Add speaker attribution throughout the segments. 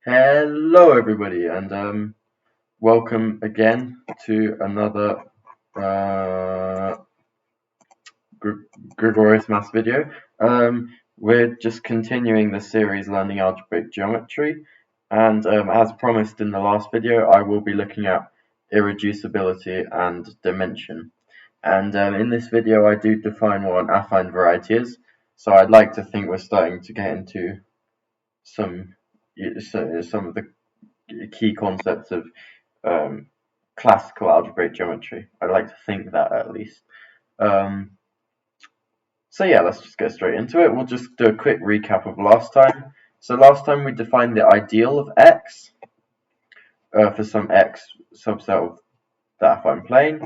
Speaker 1: Hello, everybody, and welcome again to another uh, Gregorius Maths video. We're just continuing the series Learning Algebraic Geometry, and as promised in the last video, I will be looking at irreducibility and dimension. And in this video, I do define what an affine variety is, so I'd like to think we're starting to get into some of the key concepts of classical algebraic geometry. I'd like to think that at least. Um, so yeah, let's just get straight into it. We'll just do a quick recap of last time. So last time we defined the ideal of x for some x subset of the affine plane.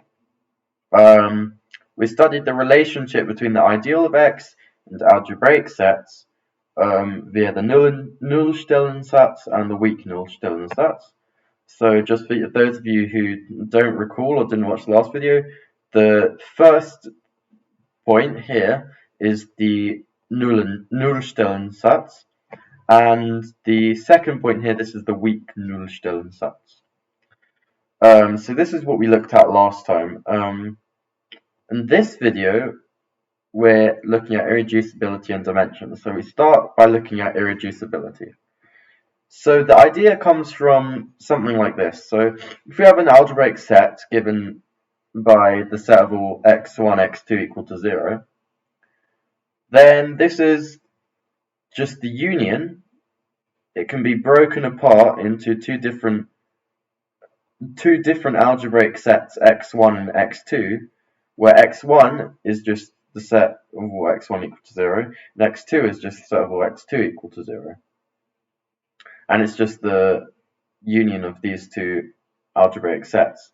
Speaker 1: We studied the relationship between the ideal of x and algebraic sets via the Nullstellensatz and the weak Nullstellensatz. So just for those of you who don't recall or didn't watch the last video, the first point here is the Nullstellensatz, and the second point here, this is the weak Nullstellensatz. So this is what we looked at last time. In this video, we're looking at irreducibility and dimension. So we start by looking at irreducibility. So the idea comes from something like this. So if we have an algebraic set given by the set of all x1, x2 equal to 0, then this is just the union. It can be broken apart into two different algebraic sets, x1 and x2, where x1 is just the set of all x1 equal to 0, and x2 is just the set of all x2 equal to 0. And it's just the union of these two algebraic sets.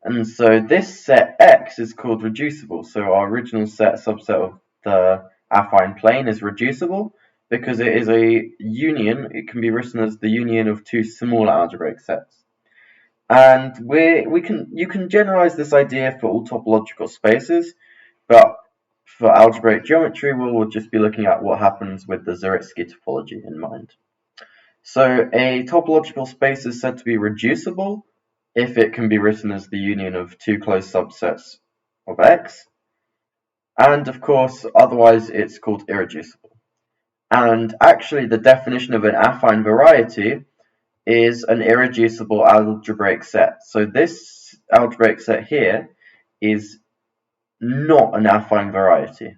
Speaker 1: And so this set X is called reducible. So our original set subset of the affine plane is reducible because it is a union. It can be written as the union of two smaller algebraic sets. And you can generalize this idea for all topological spaces, but for algebraic geometry, we'll just be looking at what happens with the Zariski topology in mind. So a topological space is said to be reducible if it can be written as the union of two closed subsets of X. And of course, otherwise it's called irreducible. And actually the definition of an affine variety is an irreducible algebraic set. So this algebraic set here is not an affine variety.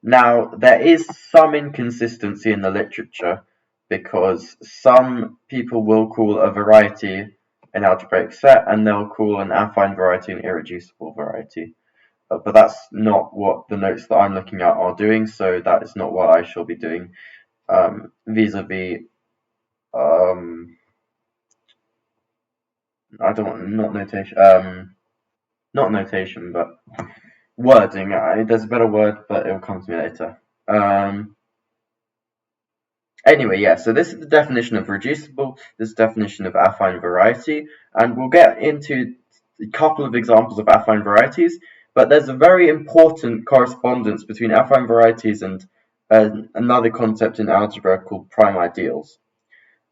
Speaker 1: Now, there is some inconsistency in the literature, because some people will call a variety an algebraic set and they'll call an affine variety an irreducible variety. But that's not what the notes that I'm looking at are doing, so that is not what I shall be doing vis-a-vis I don't want not notation, but wording. There's a better word, but it'll come to me later. Anyway, yeah, so this is the definition of reducible, this is the definition of affine variety, and we'll get into a couple of examples of affine varieties, but there's a very important correspondence between affine varieties and another concept in algebra called prime ideals.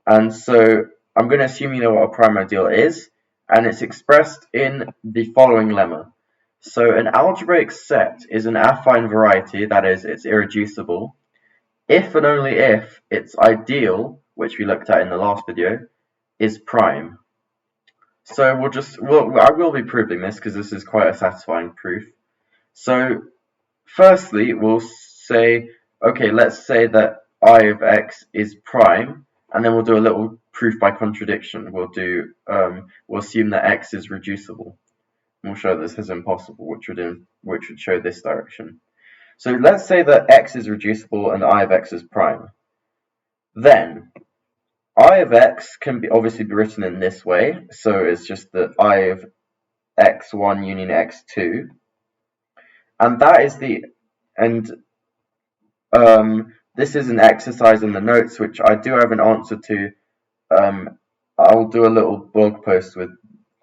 Speaker 1: And so I'm going to assume you know what a prime ideal is, and it's expressed in the following lemma. So an algebraic set is an affine variety, that is, it's irreducible, if and only if its ideal, which we looked at in the last video, is prime. So I will be proving this because this is quite a satisfying proof. So firstly, we'll say, okay, let's say that I of x is prime, and then we'll do a little proof by contradiction. We'll assume that x is reducible. We'll show this is impossible, which would show this direction. So let's say that x is reducible and I of x is prime. Then I of x can obviously be written in this way. So it's just that I of x1 union x2. And that is this is an exercise in the notes, which I do have an answer to. I'll do a little blog post with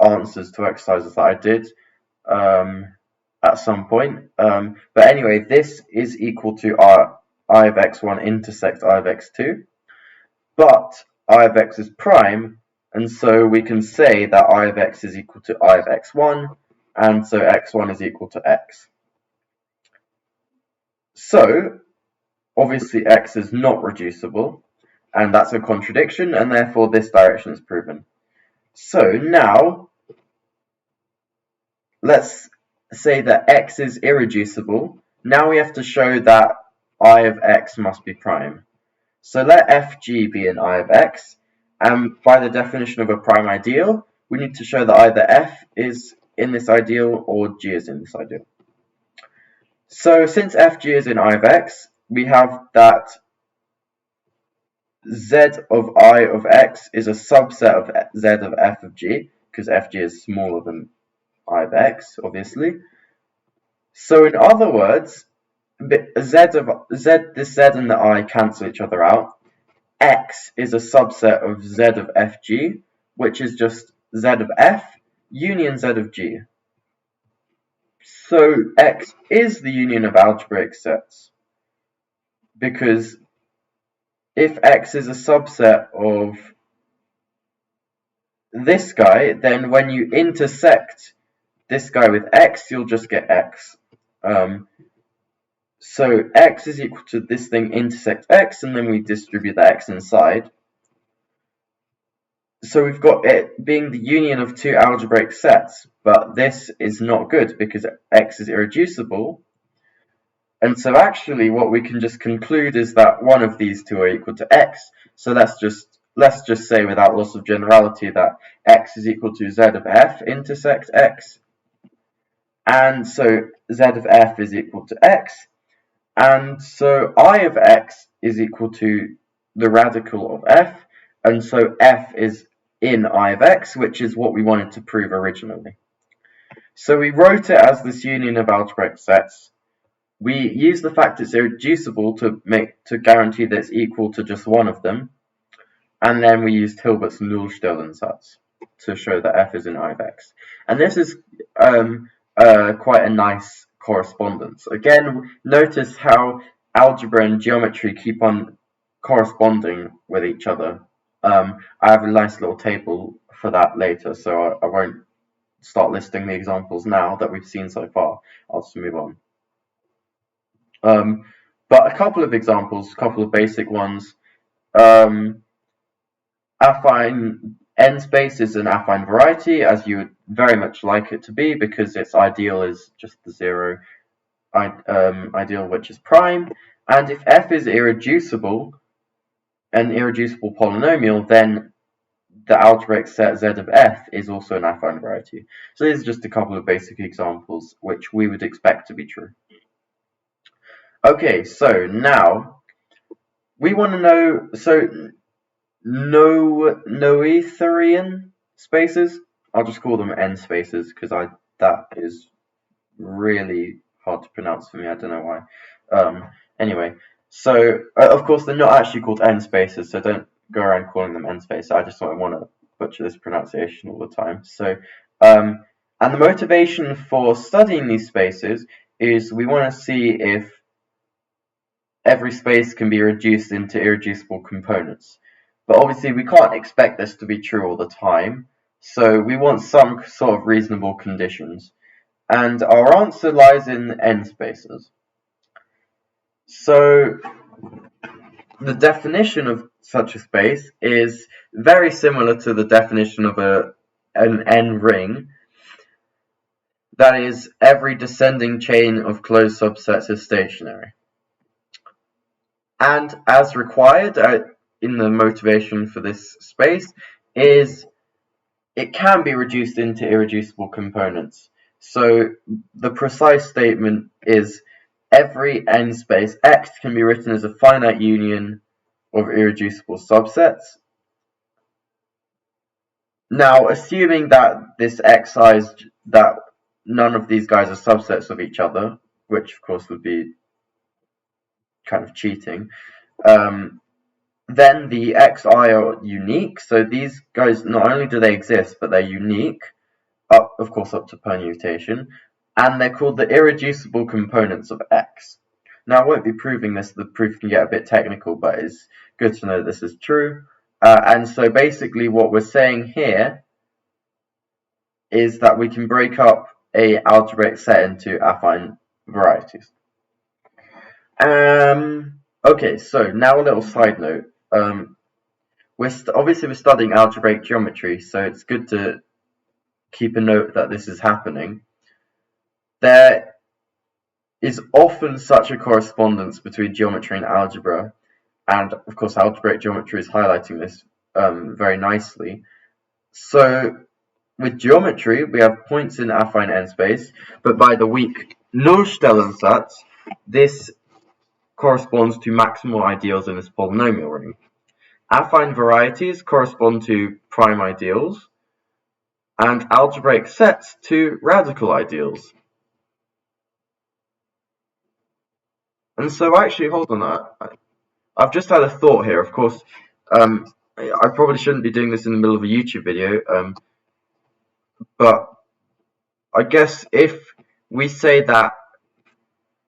Speaker 1: answers to exercises that I did. At some point, but anyway, this is equal to I of x1 intersect I of x2, but I of x is prime, and so we can say that I of x is equal to I of x1, and so x1 is equal to x. So, obviously x is not reducible, and that's a contradiction, and therefore this direction is proven. So now, let's say that x is irreducible. Now we have to show that I of x must be prime. So let fg be an I of x, and by the definition of a prime ideal, we need to show that either f is in this ideal or g is in this ideal. So since fg is in I of x, we have that z of I of x is a subset of z of f of g, because fg is smaller than I of x, obviously. So in other words, this z and the I cancel each other out. X is a subset of z of fg, which is just z of f union z of g. So X is the union of algebraic sets, because if X is a subset of this guy, then when you intersect this guy with X, you'll just get X. So X is equal to this thing intersect X, and then we distribute the X inside. So we've got it being the union of two algebraic sets, but this is not good because X is irreducible. And so actually what we can just conclude is that one of these two are equal to X. So let's just say without loss of generality that X is equal to Z of F intersect X. And so Z of F is equal to X. And so I of X is equal to the radical of F. And so F is in I of X, which is what we wanted to prove originally. So we wrote it as this union of algebraic sets. We use the fact it's irreducible to guarantee that it's equal to just one of them, and then we used Hilbert's Nullstellensatz to show that f is in I of x. And this is quite a nice correspondence. Again, notice how algebra and geometry keep on corresponding with each other. I have a nice little table for that later, so I won't start listing the examples now that we've seen so far. I'll just move on. But a couple of examples, a couple of basic ones. Affine n space is an affine variety, as you would very much like it to be, because its ideal is just the zero ideal, which is prime. And if f is irreducible, an irreducible polynomial, then the algebraic set z of f is also an affine variety. So these are just a couple of basic examples which we would expect to be true. Okay, so now we want to know, so Noetherian spaces, I'll just call them n spaces because that is really hard to pronounce for me, I don't know why. Anyway, so of course they're not actually called n spaces, so don't go around calling them n spaces. I just don't want to butcher this pronunciation all the time. So, and the motivation for studying these spaces is we want to see if every space can be reduced into irreducible components. But obviously we can't expect this to be true all the time, so we want some sort of reasonable conditions. And our answer lies in n spaces. So the definition of such a space is very similar to the definition of an n ring. That is, every descending chain of closed subsets is stationary. And as required in the motivation for this space is it can be reduced into irreducible components. So the precise statement is every n space X can be written as a finite union of irreducible subsets. Now, assuming that this Xi is that none of these guys are subsets of each other, which of course would be kind of cheating, then the xi are unique. So these guys, not only do they exist, but they're unique, of course up to permutation, and they're called the irreducible components of x. Now I won't be proving this, the proof can get a bit technical, but it's good to know this is true. And so basically what we're saying here is that we can break up a algebraic set into affine varieties. Okay, so now a little side note. Obviously we're studying algebraic geometry, so it's good to keep a note that this is happening. There is often such a correspondence between geometry and algebra, and of course algebraic geometry is highlighting this very nicely. So with geometry, we have points in affine n-space, but by the weak Nullstellensatz, this corresponds to maximal ideals in this polynomial ring. Affine varieties correspond to prime ideals, and algebraic sets to radical ideals. And so actually, hold on, I've just had a thought here. Of course, I probably shouldn't be doing this in the middle of a YouTube video, but I guess if we say that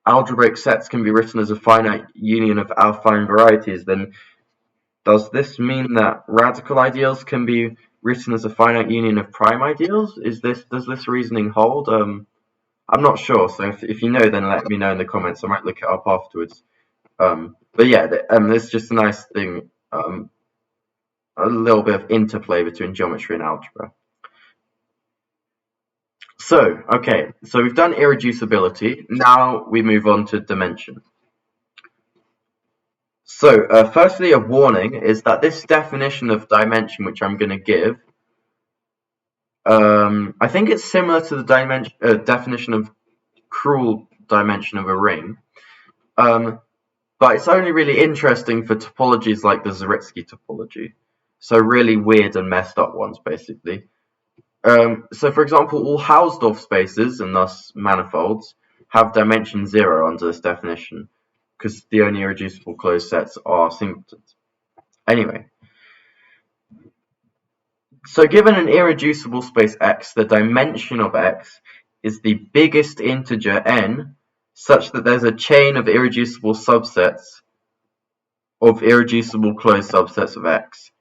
Speaker 1: algebraic sets can be written as a finite union of affine varieties, then does this mean that radical ideals can be written as a finite union of prime ideals? Does this reasoning hold? I'm not sure, so if you know, then let me know in the comments. I might look it up afterwards. But yeah, there's just a nice thing, a little bit of interplay between geometry and algebra. So, okay, so we've done irreducibility. Now we move on to dimension. So, firstly, a warning is that this definition of dimension, which I'm going to give, I think it's similar to the definition of cruel dimension of a ring, but it's only really interesting for topologies like the Zariski topology, so really weird and messed up ones, basically. So, for example, all Hausdorff spaces, and thus manifolds, have dimension 0 under this definition, because the only irreducible closed sets are singletons. Anyway, so given an irreducible space X, the dimension of X is the biggest integer n, such that there's a chain of irreducible subsets of irreducible closed subsets of X.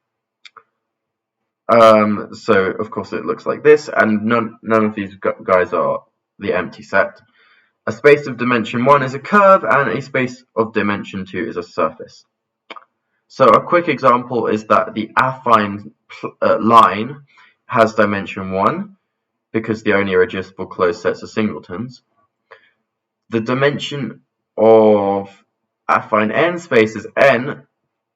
Speaker 1: So of course it looks like this, and none of these guys are the empty set. A space of dimension 1 is a curve, and a space of dimension 2 is a surface. So a quick example is that the affine line has dimension 1, because the only irreducible closed sets are singletons. The dimension of affine n space is n,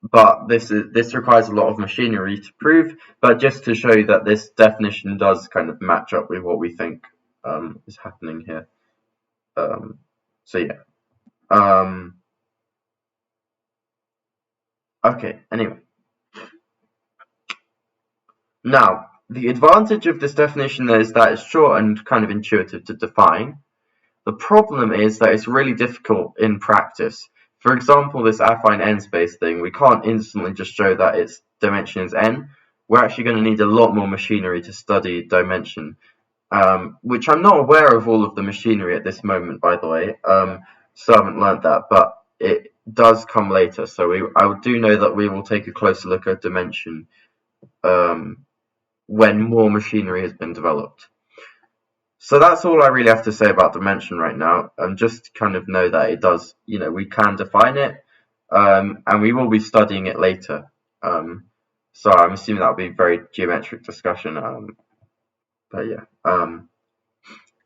Speaker 1: but this requires a lot of machinery to prove. But just to show you that this definition does kind of match up with what we think is happening here. So yeah. Okay. Anyway, now the advantage of this definition is that it's short and kind of intuitive to define. The problem is that it's really difficult in practice. For example, this affine n space thing, we can't instantly just show that its dimension is n. We're actually going to need a lot more machinery to study dimension, which I'm not aware of all of the machinery at this moment, by the way, so I haven't learned that, but it does come later. So I do know that we will take a closer look at dimension when more machinery has been developed. So that's all I really have to say about dimension right now. Just kind of know that it does, we can define it, and we will be studying it later. So I'm assuming that'll be a very geometric discussion. But yeah.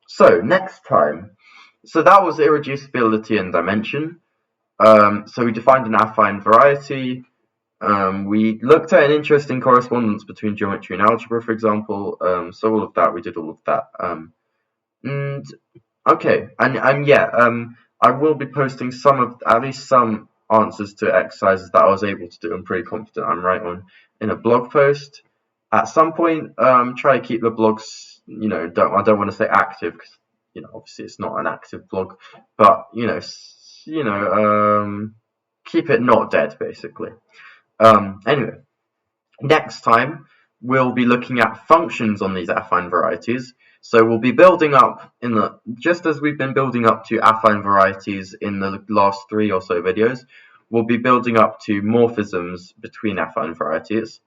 Speaker 1: So next time. So that was irreducibility and dimension. So we defined an affine variety. We looked at an interesting correspondence between geometry and algebra, for example. So all of that, we did all of that. And okay, and yeah, I will be posting at least some answers to exercises that I was able to do. I'm pretty confident I'm right on in a blog post at some point. Try to keep the blogs, I don't want to say active because obviously it's not an active blog, but keep it not dead basically. Anyway, next time we'll be looking at functions on these affine varieties. So we'll be building up just as we've been building up to affine varieties in the last 3 or so videos, we'll be building up to morphisms between affine varieties.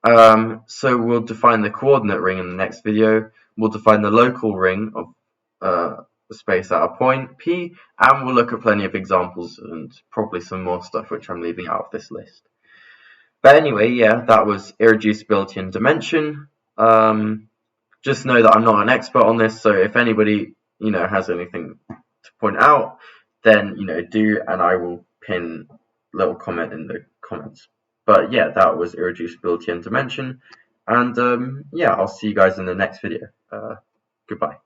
Speaker 1: So we'll define the coordinate ring in the next video. We'll define the local ring of the space at a point P, and we'll look at plenty of examples and probably some more stuff which I'm leaving out of this list. But anyway, yeah, that was irreducibility and dimension. Just know that I'm not an expert on this, so if anybody has anything to point out, then do, and I will pin a little comment in the comments. But yeah, that was irreducibility and dimension, and yeah, I'll see you guys in the next video. Goodbye.